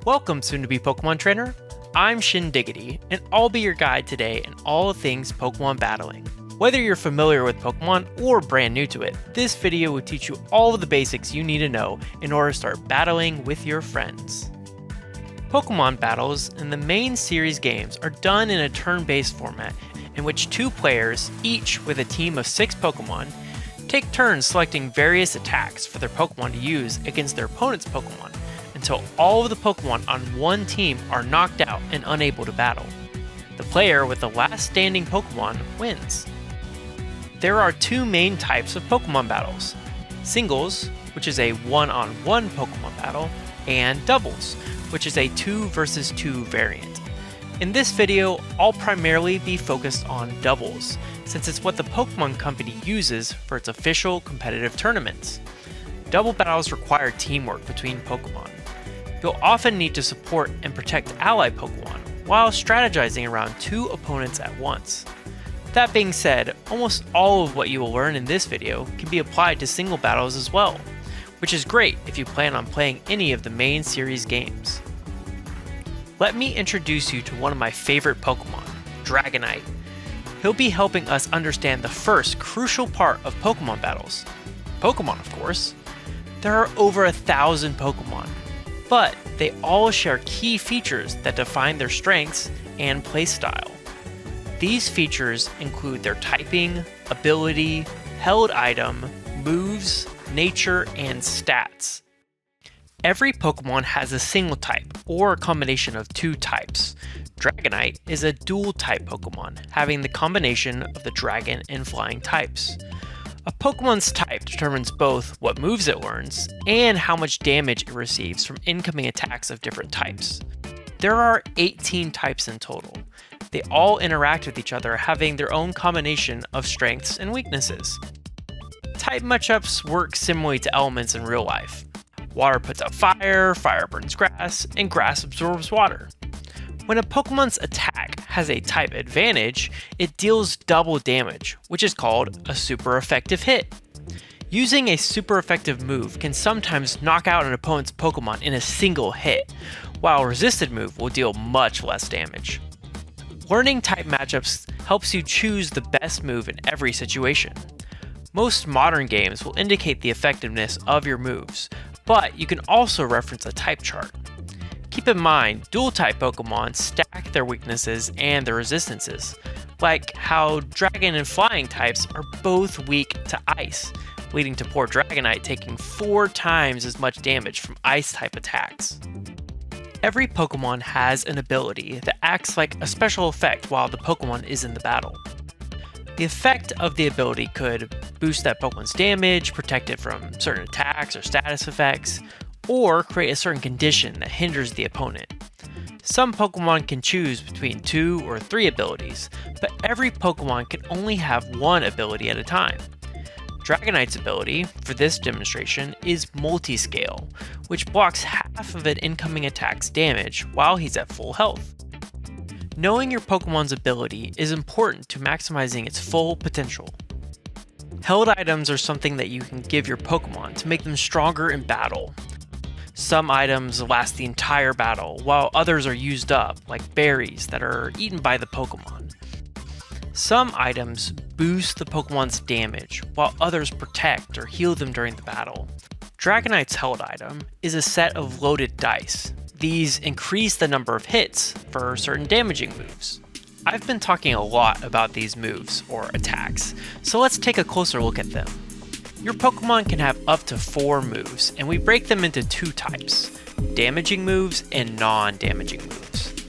Welcome, soon-to-be Pokemon Trainer. I'm Shin Diggity, and I'll be your guide today in all things Pokemon battling. Whether you're familiar with Pokemon or brand new to it, this video will teach you all of the basics you need to know in order to start battling with your friends. Pokemon battles in the main series games are done in a turn-based format in which two players, each with a team of 6 Pokemon, take turns selecting various attacks for their Pokemon to use against their opponent's Pokemon until all of the Pokemon on one team are knocked out and unable to battle. The player with the last standing Pokemon wins. There are two main types of Pokemon battles: singles, which is a one-on-one Pokemon battle, and doubles, which is a 2 versus 2 variant. In this video, I'll primarily be focused on doubles, since it's what the Pokemon Company uses for its official competitive tournaments. Double battles require teamwork between Pokemon. You'll often need to support and protect ally Pokemon while strategizing around 2 opponents at once. That being said, almost all of what you will learn in this video can be applied to single battles as well, which is great if you plan on playing any of the main series games. Let me introduce you to one of my favorite Pokemon, Dragonite. He'll be helping us understand the first crucial part of Pokemon battles. Pokemon, of course. There are over 1,000 Pokemon, but they all share key features that define their strengths and playstyle. These features include their typing, ability, held item, moves, nature, and stats. Every Pokemon has a single type, or a combination of 2 types. Dragonite is a dual type Pokemon, having the combination of the dragon and flying types. A Pokemon's type determines both what moves it learns and how much damage it receives from incoming attacks of different types. There are 18 types in total. They all interact with each other, having their own combination of strengths and weaknesses. Type matchups work similarly to elements in real life. Water puts out fire, fire burns grass, and grass absorbs water. When a Pokemon's attack has a type advantage, it deals double damage, which is called a super effective hit. Using a super effective move can sometimes knock out an opponent's Pokemon in a single hit, while a resisted move will deal much less damage. Learning type matchups helps you choose the best move in every situation. Most modern games will indicate the effectiveness of your moves, but you can also reference a type chart. Keep in mind, dual-type Pokemon stack their weaknesses and their resistances, like how Dragon and Flying types are both weak to Ice, leading to poor Dragonite taking 4 times as much damage from Ice-type attacks. Every Pokemon has an ability that acts like a special effect while the Pokemon is in the battle. The effect of the ability could boost that Pokemon's damage, protect it from certain attacks or status effects, or create a certain condition that hinders the opponent. Some Pokemon can choose between 2 or 3 abilities, but every Pokemon can only have one ability at a time. Dragonite's ability, for this demonstration, is Multiscale, which blocks half of an incoming attack's damage while he's at full health. Knowing your Pokemon's ability is important to maximizing its full potential. Held items are something that you can give your Pokemon to make them stronger in battle. Some items last the entire battle, while others are used up, like berries that are eaten by the Pokemon. Some items boost the Pokemon's damage, while others protect or heal them during the battle. Dragonite's held item is a set of loaded dice. These increase the number of hits for certain damaging moves. I've been talking a lot about these moves, or attacks, so let's take a closer look at them. Your Pokemon can have up to 4 moves, and we break them into 2 types: damaging moves and non-damaging moves.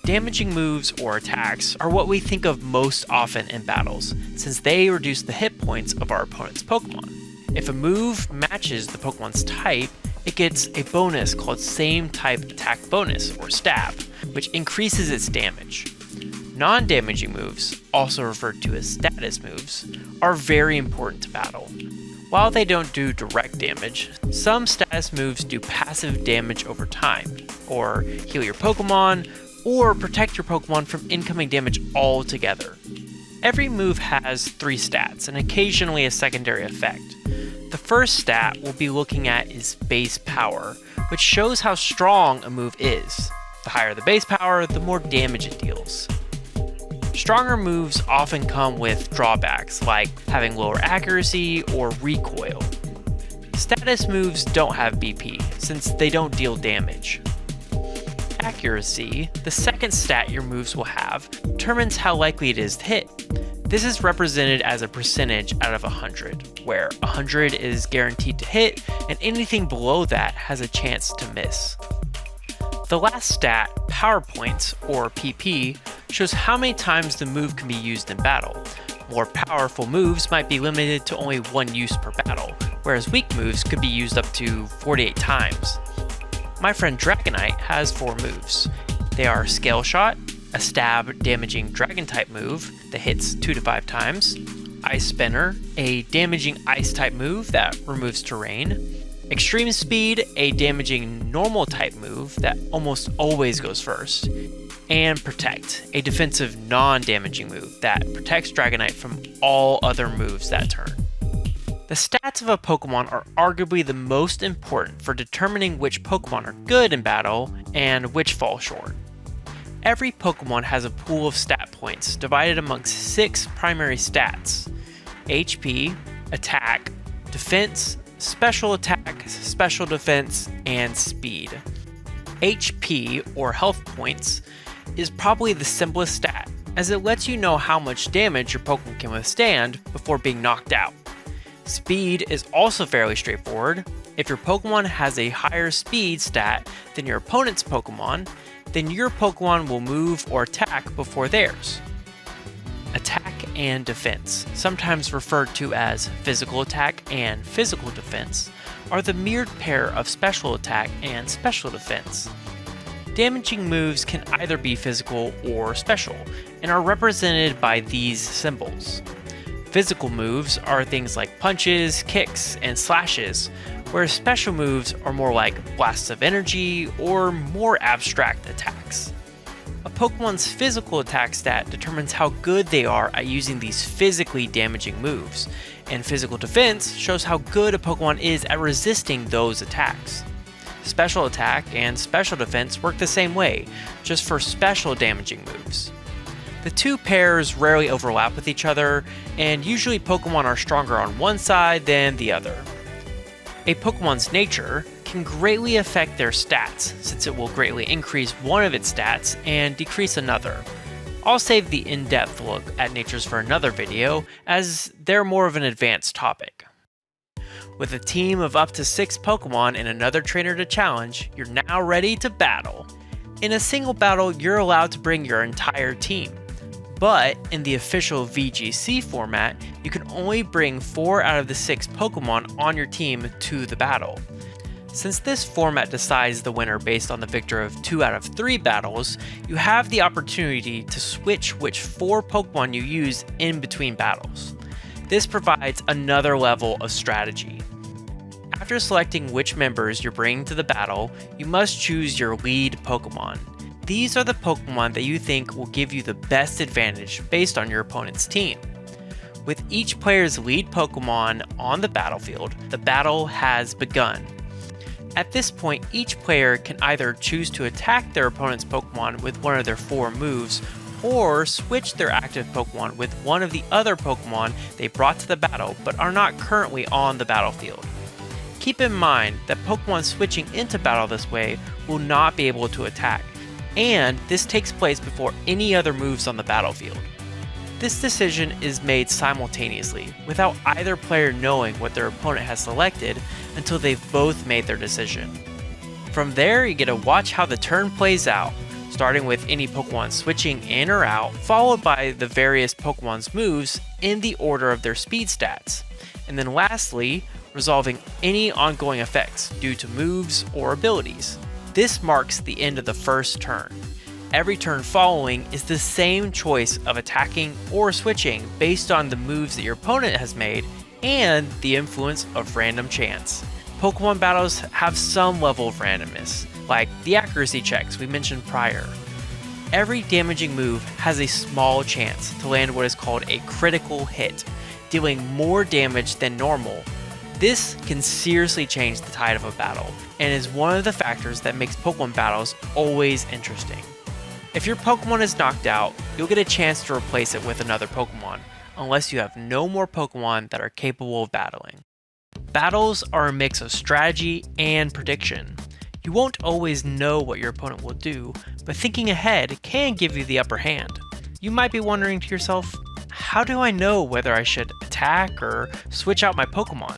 Damaging moves or attacks are what we think of most often in battles, since they reduce the hit points of our opponent's Pokemon. If a move matches the Pokemon's type, it gets a bonus called Same Type Attack Bonus, or STAB, which increases its damage. Non-damaging moves, also referred to as status moves, are very important to battle. While they don't do direct damage, some status moves do passive damage over time, or heal your Pokemon, or protect your Pokemon from incoming damage altogether. Every move has 3 stats, and occasionally a secondary effect. The first stat we'll be looking at is base power, which shows how strong a move is. The higher the base power, the more damage it deals. Stronger moves often come with drawbacks, like having lower accuracy or recoil. Status moves don't have BP, since they don't deal damage. Accuracy, the second stat your moves will have, determines how likely it is to hit. This is represented as a percentage out of 100, where 100 is guaranteed to hit, and anything below that has a chance to miss. The last stat, power points, or PP, shows how many times the move can be used in battle. More powerful moves might be limited to only one use per battle, whereas weak moves could be used up to 48 times. My friend Dragonite has 4 moves. They are Scale Shot, a stab damaging dragon type move that hits 2 to 5 times, Ice Spinner, a damaging ice type move that removes terrain, Extreme Speed, a damaging normal type move that almost always goes first, and Protect, a defensive non-damaging move that protects Dragonite from all other moves that turn. The stats of a Pokemon are arguably the most important for determining which Pokemon are good in battle and which fall short. Every Pokemon has a pool of stat points divided amongst 6 primary stats: HP, Attack, Defense, Special Attack, Special Defense, and Speed. HP, or Health Points, is probably the simplest stat, as it lets you know how much damage your Pokemon can withstand before being knocked out. Speed is also fairly straightforward. If your Pokemon has a higher speed stat than your opponent's Pokemon, then your Pokemon will move or attack before theirs. Attack and Defense, sometimes referred to as Physical Attack and Physical Defense, are the mirrored pair of Special Attack and Special Defense. Damaging moves can either be physical or special, and are represented by these symbols. Physical moves are things like punches, kicks, and slashes, whereas special moves are more like blasts of energy or more abstract attacks. A Pokemon's physical attack stat determines how good they are at using these physically damaging moves, and physical defense shows how good a Pokemon is at resisting those attacks. Special attack and special defense work the same way, just for special damaging moves. The two pairs rarely overlap with each other, and usually Pokemon are stronger on one side than the other. A Pokemon's nature can greatly affect their stats, since it will greatly increase one of its stats and decrease another. I'll save the in-depth look at natures for another video, as they're more of an advanced topic. With a team of up to 6 Pokemon and another trainer to challenge, you're now ready to battle. In a single battle, you're allowed to bring your entire team. But in the official VGC format, you can only bring 4 out of the 6 Pokemon on your team to the battle. Since this format decides the winner based on the victor of 2 out of 3 battles, you have the opportunity to switch which 4 Pokemon you use in between battles. This provides another level of strategy. After selecting which members you're bringing to the battle, you must choose your lead Pokemon. These are the Pokemon that you think will give you the best advantage based on your opponent's team. With each player's lead Pokemon on the battlefield, the battle has begun. At this point, each player can either choose to attack their opponent's Pokemon with one of their 4 moves, or switch their active Pokemon with one of the other Pokemon they brought to the battle but are not currently on the battlefield. Keep in mind that Pokemon switching into battle this way will not be able to attack, and this takes place before any other moves on the battlefield. This decision is made simultaneously, without either player knowing what their opponent has selected until they've both made their decision. From there, you get to watch how the turn plays out, starting with any Pokemon switching in or out, followed by the various Pokemon's moves in the order of their speed stats, and then lastly, resolving any ongoing effects due to moves or abilities. This marks the end of the first turn. Every turn following is the same choice of attacking or switching based on the moves that your opponent has made and the influence of random chance. Pokemon battles have some level of randomness, like the accuracy checks we mentioned prior. Every damaging move has a small chance to land what is called a critical hit, dealing more damage than normal, This can seriously change the tide of a battle, and is one of the factors that makes Pokemon battles always interesting. If your Pokemon is knocked out, you'll get a chance to replace it with another Pokemon, unless you have no more Pokemon that are capable of battling. Battles are a mix of strategy and prediction. You won't always know what your opponent will do, but thinking ahead can give you the upper hand. You might be wondering to yourself, how do I know whether I should attack or switch out my Pokemon?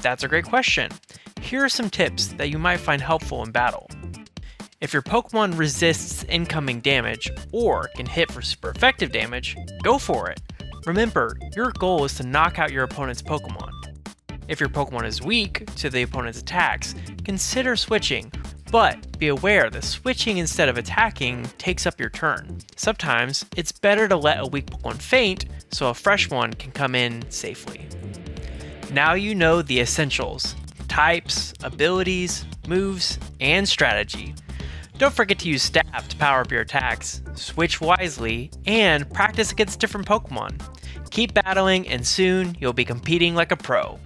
That's a great question. Here are some tips that you might find helpful in battle. If your Pokemon resists incoming damage or can hit for super effective damage, go for it. Remember, your goal is to knock out your opponent's Pokemon. If your Pokemon is weak to the opponent's attacks, consider switching, but be aware that switching instead of attacking takes up your turn. Sometimes, it's better to let a weak Pokemon faint so a fresh one can come in safely. Now you know the essentials: types, abilities, moves, and strategy. Don't forget to use stab to power up your attacks, switch wisely, and practice against different Pokemon. Keep battling and soon you'll be competing like a pro.